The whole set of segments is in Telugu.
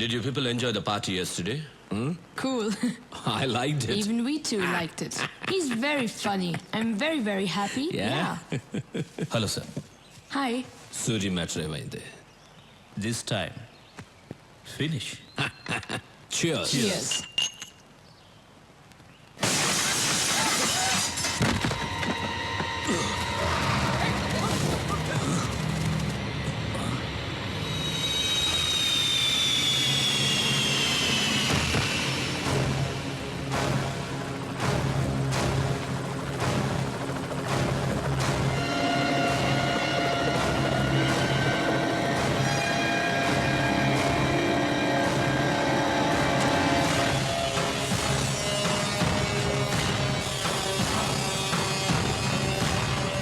Did you people enjoy the party yesterday? Cool. I liked it. Even we too liked it. He's very funny. I'm very, very happy. Yeah. Hello, sir. Hi. Suji matter ఏమైంది? This time, finish. Cheers. Cheers.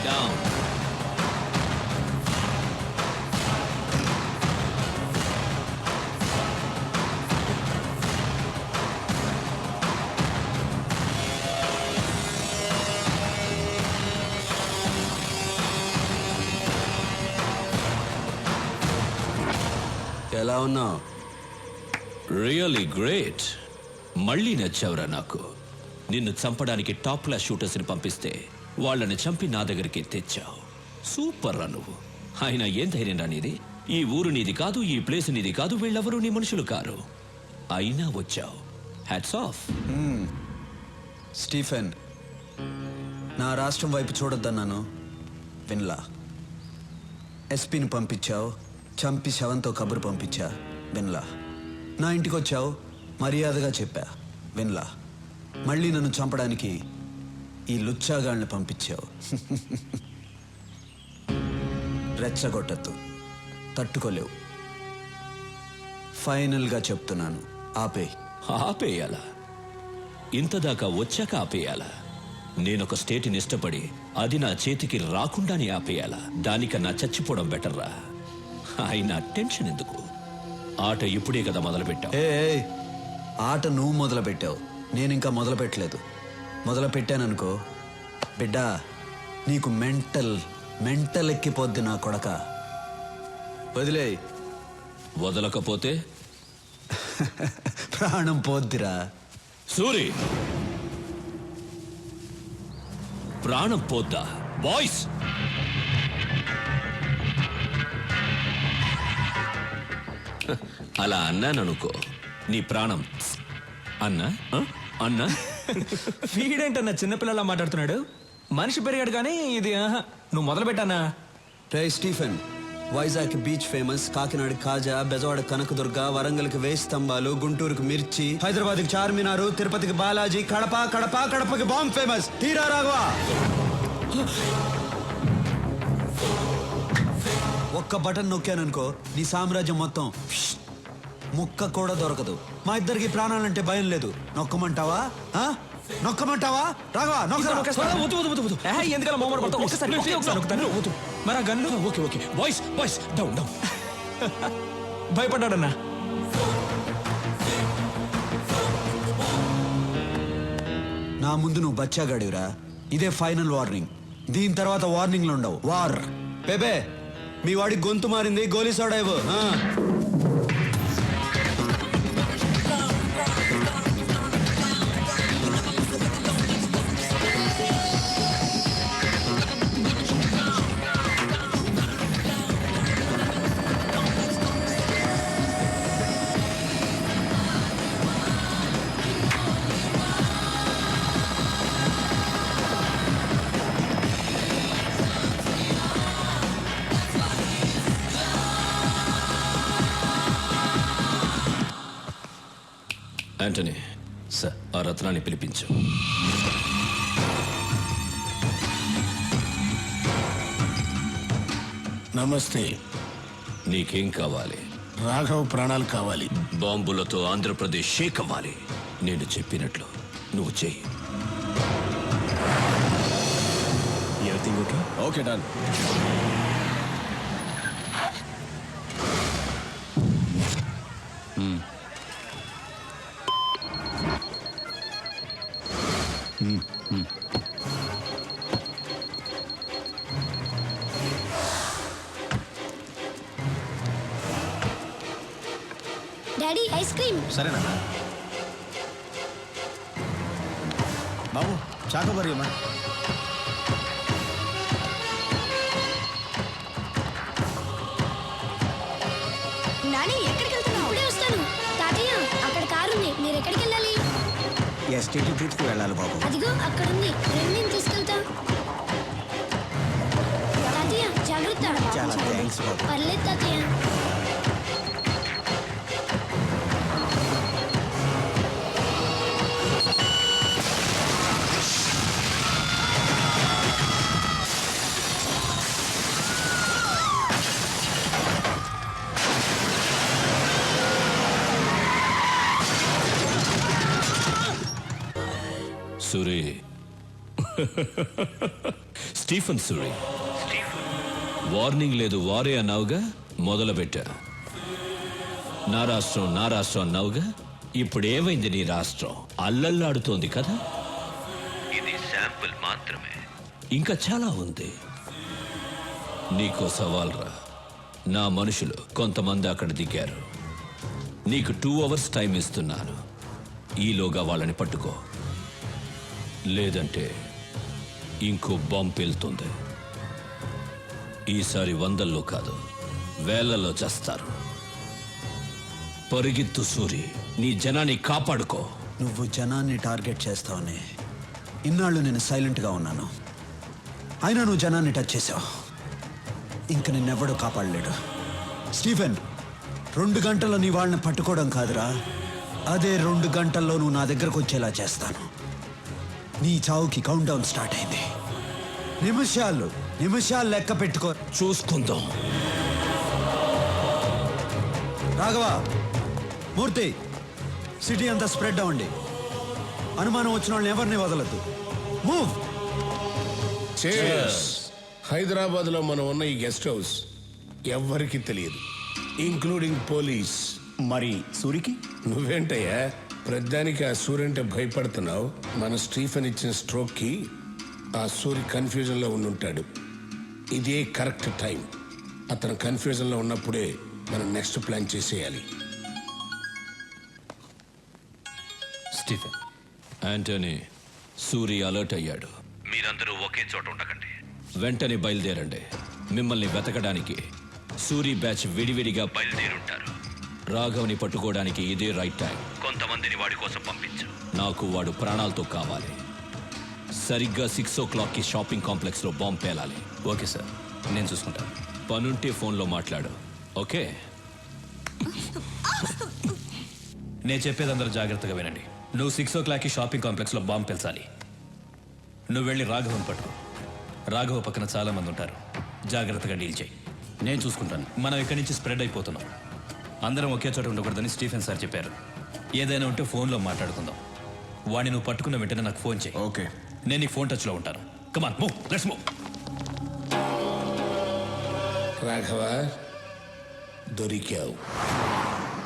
Down. ఎలా ఉన్నావు? Really great. మళ్ళీ నచ్చావురా నాకు. నిన్ను చంపడానికి టాప్ క్లాస్ షూటర్స్ని పంపిస్తే వాళ్ళని చంపి నా దగ్గరికి తెచ్చావు. సూపర్ రా నువ్వు. అయినా ఏం ధైర్యం రా నీది? ఈ ఊరు నీది కాదు, ఈ ప్లేస్ నీది కాదు, వీళ్ళెవరూ నీ మనుషులు కారు. అయినా వచ్చావు. Hats off. స్టీఫెన్, నా రాష్ట్రం వైపు చూడొద్దన్నాను, విన్లా. ఎస్పీని పంపించావు, చంపి శవంతో కబురు పంపించా, విన్లా. నా ఇంటికి వచ్చావు, మర్యాదగా చెప్పా, విన్లా. మళ్ళీ నన్ను చంపడానికి ఈ లుచ్చాగాళ్ళని పంపించావు. రెచ్చగొట్టద్దు, తట్టుకోలేవు. ఫైనల్గా చెప్తున్నాను, ఆపే. ఆపేయాలా? ఇంతదాకా వచ్చాక ఆపేయాలా? నేనొక స్టేట్ని ఇష్టపడి అది నా చేతికి రాకుండానే ఆపేయాలా? దానికన్నా చచ్చిపోవడం బెటర్రా. అయినా టెన్షన్ ఎందుకు? ఆట ఇప్పుడే కదా మొదలుపెట్టావు. ఏ ఆట నువ్వు మొదలు పెట్టావు, నేను ఇంకా మొదలు పెట్టలేదు. మొదలు పెట్టాననుకో బిడ్డ, నీకు మెంటల్ ఎక్కిపోద్ది నా కొడక. వదిలే. వదలకపోతే ప్రాణం పోద్దిరా. సూరి, ప్రాణం పోద్దా? బాయ్స్, అలా అన్నాననుకో నీ ప్రాణం అన్నా అన్నా. వీడేంటన్నా చిన్నపిల్లలా మాట్లాడుతున్నాడు? మనిషి పెరిగాడు కానీ ఇది నువ్వు మొదలు పెట్టానా? రే Stephen, Vizag beach famous, Kakinada kaja, Bezawada Kanakadurga, వరంగల్కి వేయి స్తంభాలు, గుంటూరుకి మిర్చి, హైదరాబాద్కి చార్మినారు, తిరుపతికి బాలాజీ, కడపకి బాంబ్ ఫేమస్. తీరా రాఘవా, ఒక్క బటన్ నొక్కాననుకో నీ సామ్రాజ్యం మొత్తం ముక్క కూడా దొరకదు. మా ఇద్దరికి ప్రాణాలంటే భయం లేదు. నొక్కమంటావా? నొక్కమంటావా? రాఘవా, ఎందుకలా మొహమాట పడతావు? ఒకసారి మరి ఆ gun. Okay boys boys, down down. భయపడ్డాడన్నా. నా ముందు నువ్వు బచ్చాగాడివిరా. ఇదే ఫైనల్ వార్నింగ్. దీని తర్వాత వార్నింగ్లు ఉండవు. వార్. బేబే, మీ వాడి గొంతు మారింది, గోలీ సోడా ఇవ్వు. యాంటనీ, సార్, ఆ రత్నాన్ని పిలిపించు. నమస్తే. నీకేం కావాలి? రాఘవ్ ప్రాణాలు కావాలి. బాంబులతో ఆంధ్రప్రదేశ్ షేక్ అవ్వాలి. నేను చెప్పినట్లు నువ్వు చెయ్యి. Everything okay? Okay, done. Daddy ice cream. సరేనా బాబు చాకోబారి అమ్మా. నాని ఎక్కడికి వెళ్తున్నావు? ఇప్పుడే వస్తాను. తాతయ్య అక్కడ కారు ఉంది, మీరు ఎక్కడికి వెళ్ళాలి? ఎస్టీటీ బ్రిడ్జ్కి వెళ్ళాలి బాబు. అదిగో అక్కడ ఉంది, రండి నేను తీసుకెళ్తా. తాతయ్య జాగ్రత్త. చాలా థ్యాంక్స్ బాబు. పర్లేదు తాతయ్య. సూరి స్టీఫెన్ సూరి వార్నింగ్ లేదు వారే అన్నావుగా, మొదలుపెట్టా. నా రాష్ట్రం అన్నావుగా, ఇప్పుడు ఏమైంది నీ రాష్ట్రం? అల్లల్లాడుతోంది కదా. ఇది శాంపుల్ మాత్రమే, ఇంకా చాలా ఉంది. నీకో సవాల్ రా. నా మనుషులు కొంతమంది అక్కడ దిగారు. నీకు 2 hours టైం ఇస్తున్నాను. ఈలోగా వాళ్ళని పట్టుకో, లేదంటే ఇంకో బాంబు పేలుతుంది. ఈసారి 100లో కాదు 1000లో చేస్తారు. పరిగెత్తు సూరి, నీ జనాన్ని కాపాడుకో. నువ్వు జనాన్ని టార్గెట్ చేస్తావని ఇన్నాళ్ళు నేను సైలెంట్గా ఉన్నాను. అయినా నువ్వు జనాన్ని టచ్ చేసావు. ఇంక నిన్నెవ్వడూ కాపాడలేడు. స్టీఫెన్, 2 గంటల్లో నీ వాళ్ళని పట్టుకోవడం కాదురా, అదే 2 గంటల్లో నువ్వు నా దగ్గరకు వచ్చేలా చేస్తాను. నీ చావుకి కౌంట్ డౌన్ స్టార్ట్ అయింది. నిమిషాలు లెక్క పెట్టుకో. చూసుకుందాం. రాఘవ, మూర్తి, సిటీ అంతా స్ప్రెడ్ అవ్వండి. అనుమానం వచ్చిన వాళ్ళని ఎవరిని వదలద్దు. మూవ్. హైదరాబాద్ లో మనం ఉన్న ఈ గెస్ట్ హౌస్ ఎవ్వరికి తెలియదు, ఇంక్లూడింగ్ పోలీస్. మరి సూరికి? నువ్వేంటయ్యా ప్రధానికి ఆ సూర్య అంటే భయపడుతున్నావు? మన స్టీఫెన్ ఇచ్చిన స్ట్రోక్ కి ఆ సూర్య కన్ఫ్యూజన్ లో ఉండుంటాడు. ఇదే కరెక్ట్ టైం. అతను కన్ఫ్యూజన్ లో ఉన్నప్పుడే మనం నెక్స్ట్ ప్లాన్ చేసేయాలి. స్టీఫెన్, యాంటనీ, సూరి అలర్ట్ అయ్యాడు. మీరందరూ ఒకే చోట ఉండకండి. వెంటనే బయలుదేరండి. మిమ్మల్ని వెతకడానికి సూరి బ్యాచ్ విడివిడిగా బయలుదేరుంటారు. రాఘవ్ని పట్టుకోవడానికి ఇదే రైట్ టైం. కొంతమందిని వాడి కోసం పంపించు. నాకు వాడు ప్రాణాలతో కావాలి. సరిగ్గా 6 o'clockకి షాపింగ్ కాంప్లెక్స్ లో బాంబు పేలాలి. ఓకే సార్, నేను చూసుకుంటాను. పనుంటే ఫోన్లో మాట్లాడు. ఓకే? నేను చెప్పేది అందరూ జాగ్రత్తగా వినండి. నువ్వు 6 o'clockకి షాపింగ్ కాంప్లెక్స్లో బాంబు పెంచాలి. నువ్వు వెళ్ళి రాఘవన్ పట్టుకో. రాఘవ పక్కన చాలా మంది ఉంటారు. జాగ్రత్తగా డీల్ చేయి, నేను చూసుకుంటాను. మనం ఇక్కడి నుంచి స్ప్రెడ్ అయిపోతున్నాం. అందరం ఒకే చోట ఉండకూడదని స్టీఫెన్ సార్ చెప్పారు. ఏదైనా ఉంటే ఫోన్లో మాట్లాడుకుందాం. వాడిని నువ్వు పట్టుకున్న వెంటనే నాకు ఫోన్ చేయి. ఓకే, నేను నీకు ఫోన్ టచ్లో ఉంటాను. కమాన్, మూవ్, లెట్స్ మూవ్. రాఘవ, దొరికావు.